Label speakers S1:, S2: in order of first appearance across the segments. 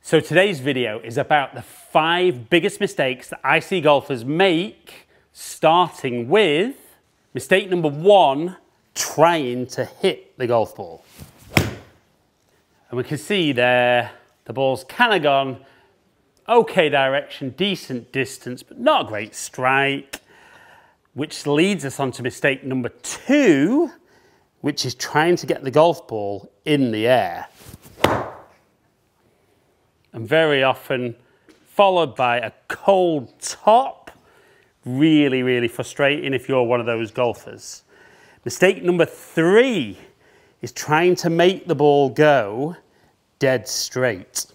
S1: So today's video is about the 5 biggest mistakes that I see golfers make, starting with mistake number 1, trying to hit the golf ball. And we can see there, the ball's kind of gone okay direction, decent distance, but not a great strike, which leads us on to mistake number 2, which is trying to get the golf ball in the air. And very often followed by a cold top. Really, really frustrating if you're one of those golfers. Mistake number 3 is trying to make the ball go dead straight.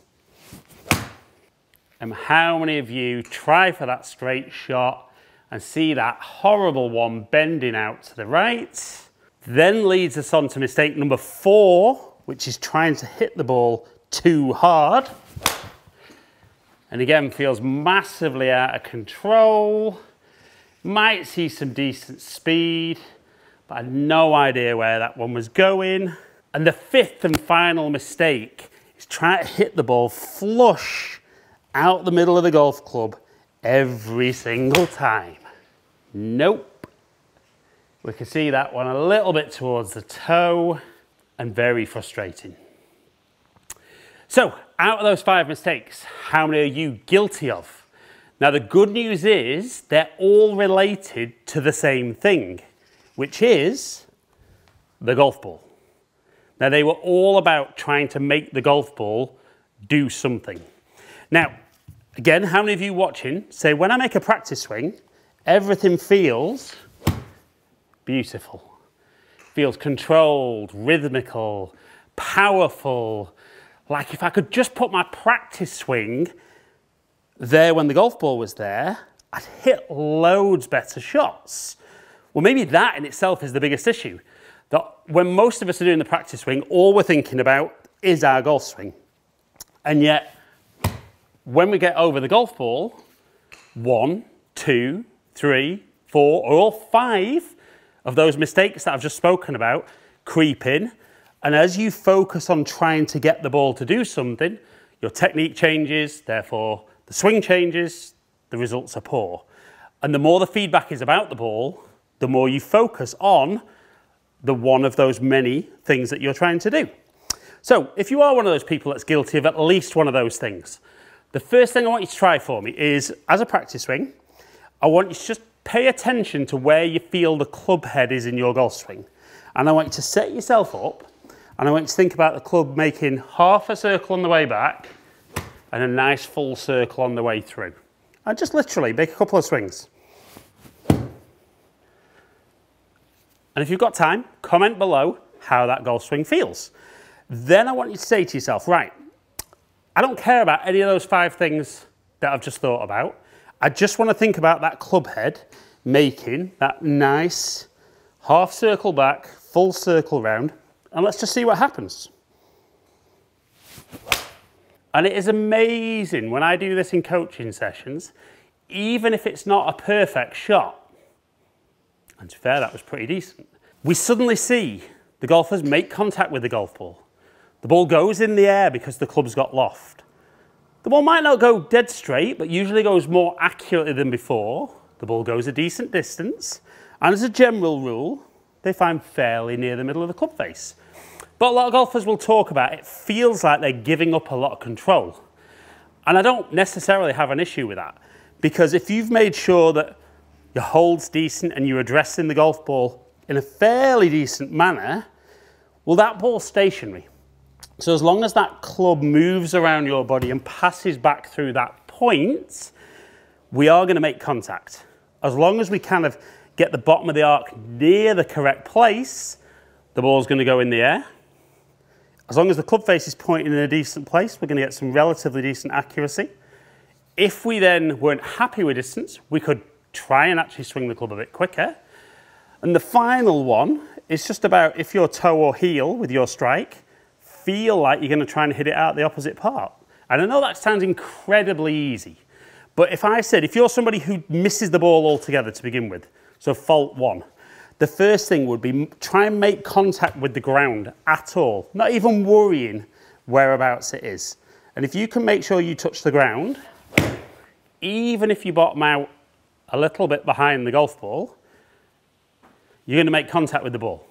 S1: And how many of you try for that straight shot and see that horrible one bending out to the right? Then leads us on to mistake number 4, which is trying to hit the ball too hard. And again, feels massively out of control. Might see some decent speed, but I had no idea where that one was going. And the 5th and final mistake is trying to hit the ball flush out the middle of the golf club every single time. Nope. We can see that one a little bit towards the toe and very frustrating. So, out of those 5 mistakes, how many are you guilty of? Now, the good news is they're all related to the same thing, which is the golf ball. Now, they were all about trying to make the golf ball do something. Now, again, how many of you watching say, when I make a practice swing, everything feels beautiful. Feels controlled, rhythmical, powerful. Like if I could just put my practice swing there when the golf ball was there, I'd hit loads better shots. Well, maybe that in itself is the biggest issue. That when most of us are doing the practice swing, all we're thinking about is our golf swing. And yet, when we get over the golf ball, 1, 2, 3, 4, or all 5 of those mistakes that I've just spoken about creep in. And as you focus on trying to get the ball to do something, your technique changes, therefore the swing changes, the results are poor. And the more the feedback is about the ball, the more you focus on the one of those many things that you're trying to do. So if you are one of those people that's guilty of at least one of those things, the first thing I want you to try for me is, as a practice swing, I want you to just pay attention to where you feel the club head is in your golf swing. And I want you to set yourself up, and I want you to think about the club making half a circle on the way back and a nice full circle on the way through. And just literally make a couple of swings. And if you've got time, comment below how that golf swing feels. Then I want you to say to yourself, right, I don't care about any of those 5 things that I've just thought about. I just want to think about that club head making that nice half circle back, full circle round. And let's just see what happens. And it is amazing when I do this in coaching sessions, even if it's not a perfect shot, and to be fair, that was pretty decent, we suddenly see the golfers make contact with the golf ball. The ball goes in the air because the club's got loft. The ball might not go dead straight, but usually goes more accurately than before. The ball goes a decent distance, and as a general rule, they find fairly near the middle of the club face. But a lot of golfers will talk about it feels like they're giving up a lot of control. And I don't necessarily have an issue with that, because if you've made sure that your hold's decent and you're addressing the golf ball in a fairly decent manner, well, that ball's stationary. So as long as that club moves around your body and passes back through that point, we are going to make contact. As long as we kind of get the bottom of the arc near the correct place, the ball's going to go in the air. As long as the club face is pointing in a decent place, we're going to get some relatively decent accuracy. If we then weren't happy with distance, we could try and actually swing the club a bit quicker. And the final one is just about, if your toe or heel with your strike, feel like you're going to try and hit it out the opposite part. And I know that sounds incredibly easy, but if I said, if you're somebody who misses the ball altogether to begin with, so fault 1, the first thing would be try and make contact with the ground at all, not even worrying whereabouts it is. And if you can make sure you touch the ground, even if you bottom out a little bit behind the golf ball, you're going to make contact with the ball.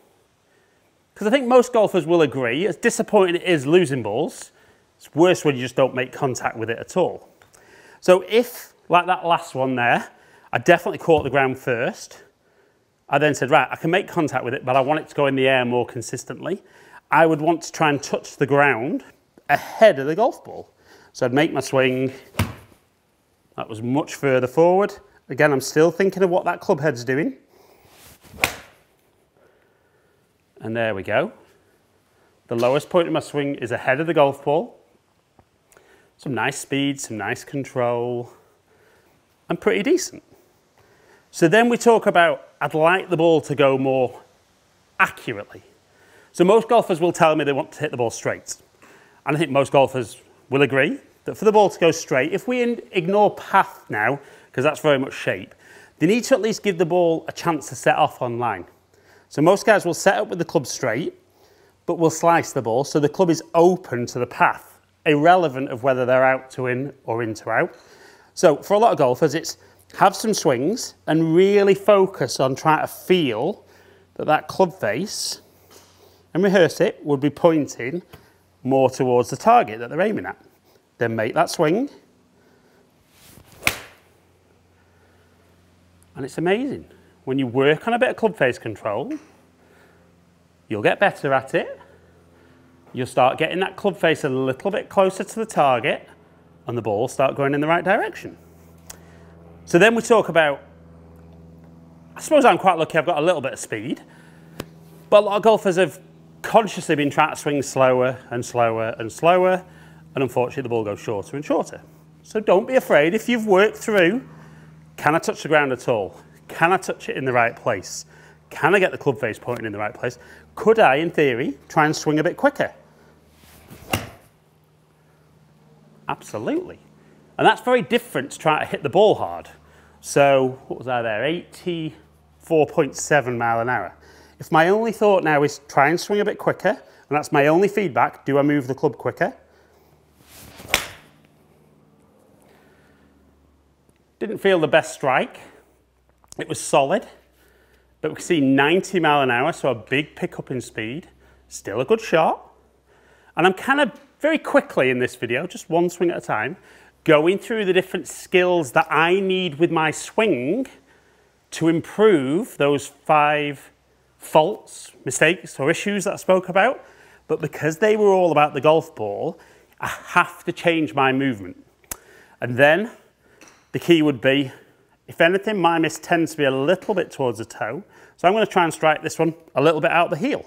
S1: Because I think most golfers will agree, as disappointing it is losing balls, it's worse when you just don't make contact with it at all. So if, like that last one there, I definitely caught the ground first, I then said, right, I can make contact with it, but I want it to go in the air more consistently. I would want to try and touch the ground ahead of the golf ball. So I'd make my swing. That was much further forward. Again, I'm still thinking of what that club head's doing. And there we go. The lowest point of my swing is ahead of the golf ball. Some nice speed, some nice control, and pretty decent. So then we talk about, I'd like the ball to go more accurately. So most golfers will tell me they want to hit the ball straight. And I think most golfers will agree that for the ball to go straight, if we ignore path now, because that's very much shape, they need to at least give the ball a chance to set off on line. So most guys will set up with the club straight, but will slice the ball so the club is open to the path, irrelevant of whether they're out to in or in to out. So for a lot of golfers, it's have some swings and really focus on trying to feel that club face, and rehearse it, would be pointing more towards the target that they're aiming at. Then make that swing. And it's amazing. When you work on a bit of club face control, you'll get better at it. You'll start getting that club face a little bit closer to the target, and the ball will start going in the right direction. So then we talk about, I suppose I'm quite lucky I've got a little bit of speed, but a lot of golfers have consciously been trying to swing slower and slower and slower, and unfortunately the ball goes shorter and shorter. So don't be afraid if you've worked through, can I touch the ground at all? Can I touch it in the right place? Can I get the club face pointing in the right place? Could I, in theory, try and swing a bit quicker? Absolutely. And that's very different to trying to hit the ball hard. So, what was I there? 84.7 mile an hour. If my only thought now is try and swing a bit quicker, and that's my only feedback, do I move the club quicker? Didn't feel the best strike. It was solid, but we can see 90 mile an hour, so a big pickup in speed. Still a good shot. And I'm kind of very quickly in this video, just one swing at a time, going through the different skills that I need with my swing to improve those 5 faults, mistakes, or issues that I spoke about. But because they were all about the golf ball, I have to change my movement. And then the key would be, if anything, my miss tends to be a little bit towards the toe. So I'm going to try and strike this one a little bit out the heel.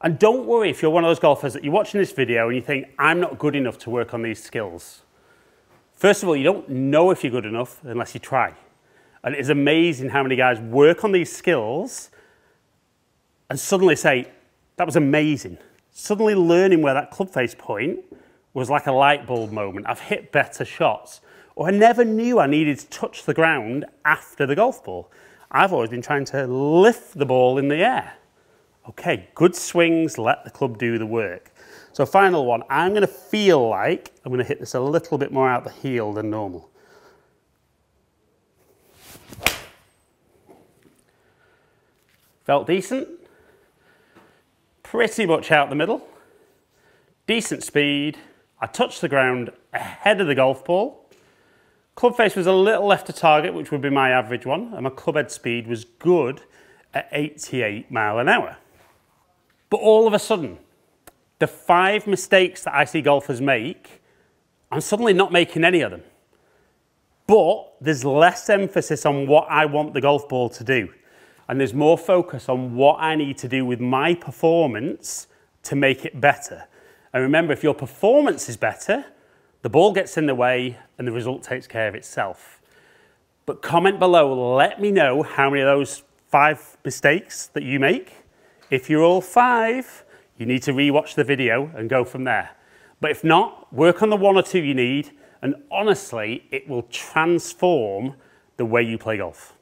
S1: And don't worry if you're one of those golfers that you're watching this video and you think, I'm not good enough to work on these skills. First of all, you don't know if you're good enough unless you try. And it is amazing how many guys work on these skills and suddenly say, that was amazing. Suddenly learning where that club face point was like a light bulb moment. I've hit better shots. Or I never knew I needed to touch the ground after the golf ball. I've always been trying to lift the ball in the air. Okay, good swings, let the club do the work. So final one, I'm going to feel like I'm going to hit this a little bit more out the heel than normal. Felt decent. Pretty much out the middle. Decent speed. I touched the ground ahead of the golf ball. Club face was a little left to target, which would be my average one, and my club head speed was good at 88 mile an hour. But all of a sudden, the 5 mistakes that I see golfers make, I'm suddenly not making any of them. But there's less emphasis on what I want the golf ball to do. And there's more focus on what I need to do with my performance to make it better. And remember, if your performance is better, the ball gets in the way and the result takes care of itself. But comment below, let me know how many of those 5 mistakes that you make. If you're all 5, you need to rewatch the video and go from there. But if not, work on the 1 or 2 you need, and honestly, it will transform the way you play golf.